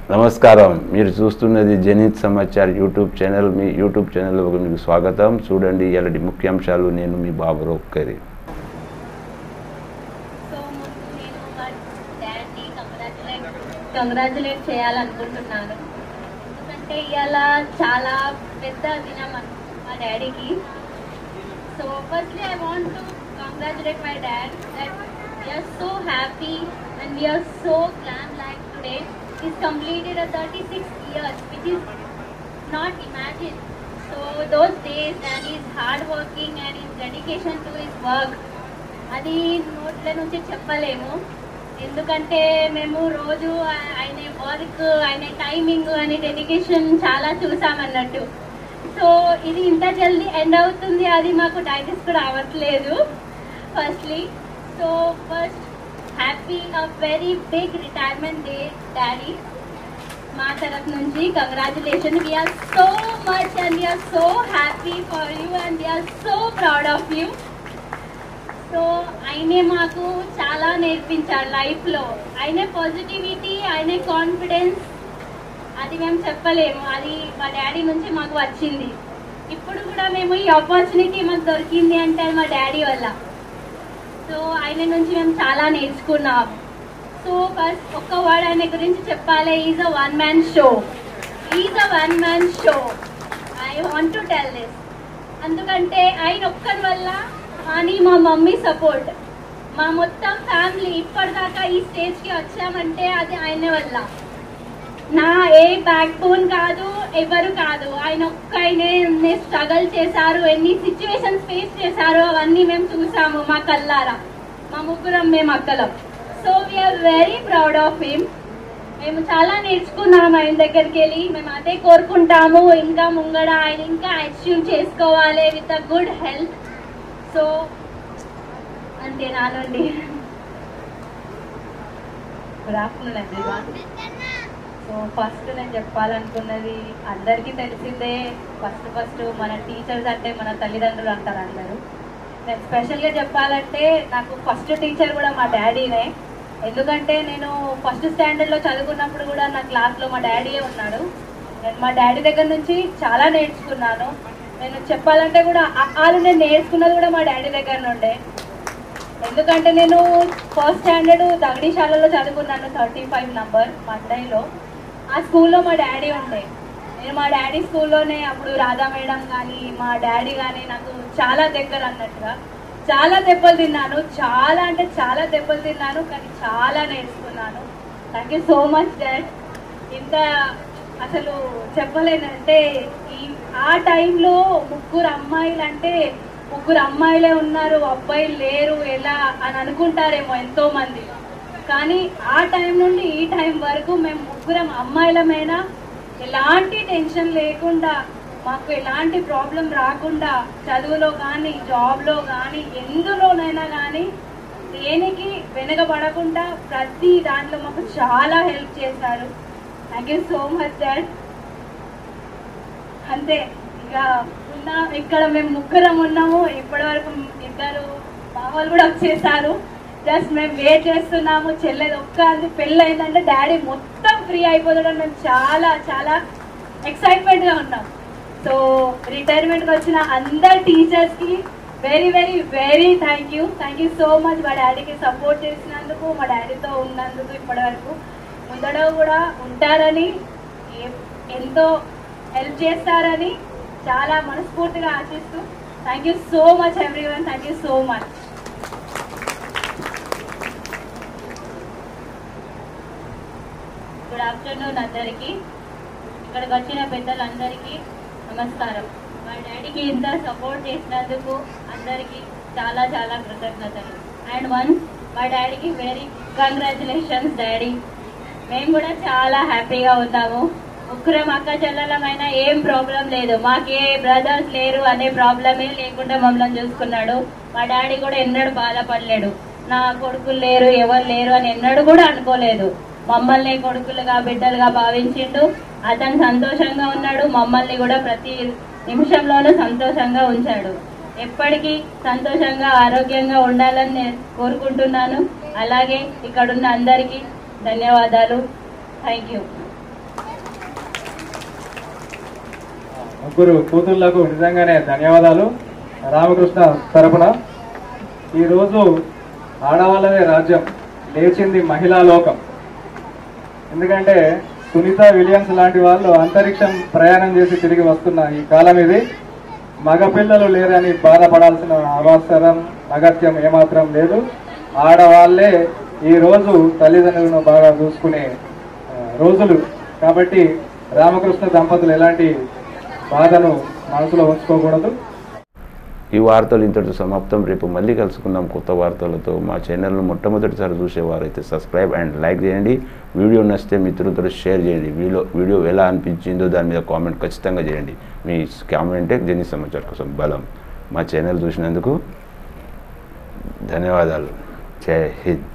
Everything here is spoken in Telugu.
నమస్కారం. మీరు చూస్తున్నది జనిత్ సమాచార్ యూట్యూబ్ ఛానల్. మీ యూట్యూబ్ ఛానల్లో మీకు స్వాగతం. చూడండి ఇలాంటి ముఖ్యాంశాలు. నేను మీ బాబు రోక్కరి. కంగ్రాచులేట్ చేయాలనుకుంటున్నాను. ఎందుకంటే ఇవాళ చాలా పెద్ద దినం మా డాడీకి. So firstly I want to congratulate my dad that we're so happy and we're so glad like today is completed 36 years which is not imagined. So those days and his hard working and his dedication to his work అది నోట్ల నుంచి చెప్పలేము. ఎందుకంటే మేము రోజు ఆయన వర్క్, ఆయన టైమింగ్ అని డెడికేషన్ చాలా చూసామన్నట్టు. సో ఇది ఇంత జల్దీ ఎండ్ అవుతుంది, అది మాకు డైజెస్ట్ కూడా అవ్వట్లేదు firstly. So first happy very big retirement day daddy. మా తరఫు నుంచి congratulation. We're so much and we're so happy for you and we're so proud of you. So ఆయనే మాకు చాలా నేర్పించాడు లైఫ్లో. ఆయనే పాజిటివిటీ, ఆయనే కాన్ఫిడెన్స్, అది మేము చెప్పలేము. అది మా డాడీ నుంచి మాకు వచ్చింది. ఇప్పుడు కూడా మేము ఈ ఆపర్చునిటీ మాకు దొరికింది అంటే మా డాడీ వల్ల. సో ఆయన నుంచి మేము చాలా నేర్చుకున్నాం. సో ఫస్ట్ ఒక్క వర్డ్ ఆయన గురించి చెప్పాలి. Is a one man show. Is a one man show. I want to tell this. ఎందుకంటే ఆయన ఒక్కరి వల్ల కానీ మా మమ్మీ సపోర్ట్, మా మొత్తం ఫ్యామిలీ ఇప్పటిదాకా ఈ స్టేజ్కి వచ్చామంటే అది ఆయన వల్ల. నా ఏ బ్యాక్ బోన్ కాదు, ఎవరు కాదు, ఆయన ఒక్కనే స్ట్రగల్ చేశారు. ఎన్ని సిచ్యువేషన్స్ ఫేస్ చేశారో అవన్నీ మేము చూసాము మా కళ్ళారా. మా ముగ్గురం మేము అక్కలం. So we are very proud of him. మేము చాలా నేర్చుకున్నాము ఆయన దగ్గరికి వెళ్ళి. మేము అదే కోరుకుంటాము, ఇంకా ముంగడ ఆయన ఇంకా అచీవ్ చేసుకోవాలి with a good health. So అంతే నా నుండి. Good afternoon everyone. So first నేను చెప్పాలనుకున్నది, అందరికీ తెలిసిందే, ఫస్ట్ మన టీచర్స్ అంటే మన తల్లిదండ్రులు అంటారు అందరూ. నేను స్పెషల్గా చెప్పాలంటే నాకు ఫస్ట్ టీచర్ కూడా మా డాడీనే. ఎందుకంటే నేను ఫస్ట్ స్టాండర్డ్లో చదువుకున్నప్పుడు కూడా నా క్లాస్లో మా డాడీయే ఉన్నాడు. నేను మా డాడీ దగ్గర నుంచి చాలా నేర్చుకున్నాను. నేను చెప్పాలంటే కూడా నేను నేర్చుకున్నది కూడా మా డాడీ దగ్గర నుండే. ఎందుకంటే నేను ఫస్ట్ స్టాండర్డ్ దగడీశాలలో చదువుకున్నాను, 35 నంబర్ మండైలో. ఆ స్కూల్లో మా డాడీ ఉండే. నేను మా డాడీ స్కూల్లోనే అప్పుడు రాధా మేడం కానీ మా డాడీ కానీ నాకు చాలా దగ్గర అన్నట్టుగా. చాలా దెబ్బలు తిన్నాను, చాలా అంటే చాలా దెబ్బలు తిన్నాను, కానీ చాలా నేర్చుకున్నాను. Thank you so much dad. ఇంత అసలు చెప్పలేనంటే ఆ టైంలో ముగ్గురు అమ్మాయిలు అంటే ముగ్గురు అమ్మాయిలే ఉన్నారు, అబ్బాయిలు లేరు ఎలా అని అనుకుంటారేమో ఎంతోమంది. కానీ ఆ టైం నుండి ఈ టైం వరకు మేము ముగ్గురం అమ్మాయిలమైనా ఎలాంటి టెన్షన్ లేకుండా, మాకు ఎలాంటి ప్రాబ్లం రాకుండా, చదువులో కానీ జాబ్లో కానీ ఎందులోనైనా కానీ దేనికి వెనకబడకుండా ప్రతి దాంట్లో మాకు చాలా హెల్ప్ చేశారు. Thank you so much dad. అంతే, ఇక ఇక్కడ మేము ముగ్గురం ఉన్నాము. ఇప్పటి వరకు ఇద్దరు బావలు కూడా వచ్చేసారు. జస్ట్ మేము వెయిట్ చేస్తున్నాము. చెల్లెది ఒక్క పెళ్ళి అయిందంటే డాడీ మొత్తం ఫ్రీ అయిపోతాడని మేము చాలా చాలా ఎక్సైట్మెంట్గా ఉన్నాం. సో రిటైర్మెంట్కి వచ్చిన అందరు టీచర్స్కి very very very thank you so much. మా డాడీకి సపోర్ట్ చేసినందుకు, మా డాడీతో ఉన్నందుకు, ఇప్పటి వరకు ముందడ కూడా ఉంటారని, ఎంతో హెల్ప్ చేస్తారని చాలా మనస్ఫూర్తిగా ఆశిస్తూ thank you so much everyone. Thank you so much. Good afternoon అందరికీ. ఇక్కడికి వచ్చిన పెద్దలందరికీ నమస్కారం. మా డాడీకి ఇంత సపోర్ట్ చేసినందుకు అందరికీ చాలా చాలా కృతజ్ఞతలు. అండ్ మా డాడీకి వెరీ కంగ్రాచులేషన్స్ డాడీ. మేము కూడా చాలా హ్యాపీగా ఉన్నాము. ముగ్గురం అక్క చెల్లెలమైనా ఏం ప్రాబ్లం లేదు, మాకే బ్రదర్స్ లేరు అనే ప్రాబ్లమే లేకుండా మమ్మల్ని చూసుకున్నాడు. మా డాడీ కూడా ఎన్నడూ బాధపడలేడు, నా కొడుకులు లేరు ఎవరు లేరు అని ఎన్నడూ కూడా అనుకోలేదు. మమ్మల్ని కొడుకులుగా బిడ్డలుగా భావించిండు. అతను సంతోషంగా ఉన్నాడు, మమ్మల్ని కూడా ప్రతి నిమిషంలోనూ సంతోషంగా ఉంచాడు. ఎప్పటికీ సంతోషంగా ఆరోగ్యంగా ఉండాలని నేను కోరుకుంటున్నాను. అలాగే ఇక్కడున్న అందరికీ ధన్యవాదాలు. Thank you. ముగ్గురు కూతుళ్లకు నిజంగానే ధన్యవాదాలు రామకృష్ణ తరపున. ఈరోజు ఆడవాళ్ళదే రాజ్యం, లేచింది మహిళా లోకం. ఎందుకంటే సునీత విలియమ్స్ లాంటి వాళ్ళు అంతరిక్షం ప్రయాణం చేసి తిరిగి వస్తున్న ఈ కాలం ఇది. మగపిల్లలు లేరని బాధపడాల్సిన అవసరం అగత్యం ఏమాత్రం లేదు. ఆడవాళ్లే ఈరోజు తల్లిదండ్రులను బాగా చూసుకునే రోజులు కాబట్టి రామకృష్ణ దంపతులు ఎలాంటి బాధను మనసులో ఉంచుకోకూడదు. ఈ వార్తలు ఇంతటితో సమాప్తం. రేపు మళ్ళీ కలుసుకుందాం కొత్త వార్తలతో. మా ఛానల్ను మొట్టమొదటిసారి చూసేవారైతే సబ్స్క్రైబ్ అండ్ లైక్ చేయండి. వీడియో నచ్చితే మిత్రులతో షేర్ చేయండి. వీడియో ఎలా అనిపించిందో దాని మీద కామెంట్ ఖచ్చితంగా చేయండి. మీ కామెంటే జెనిత్ సమాచార్ కోసం బలం. మా ఛానల్ చూసినందుకు ధన్యవాదాలు. జై హింద్.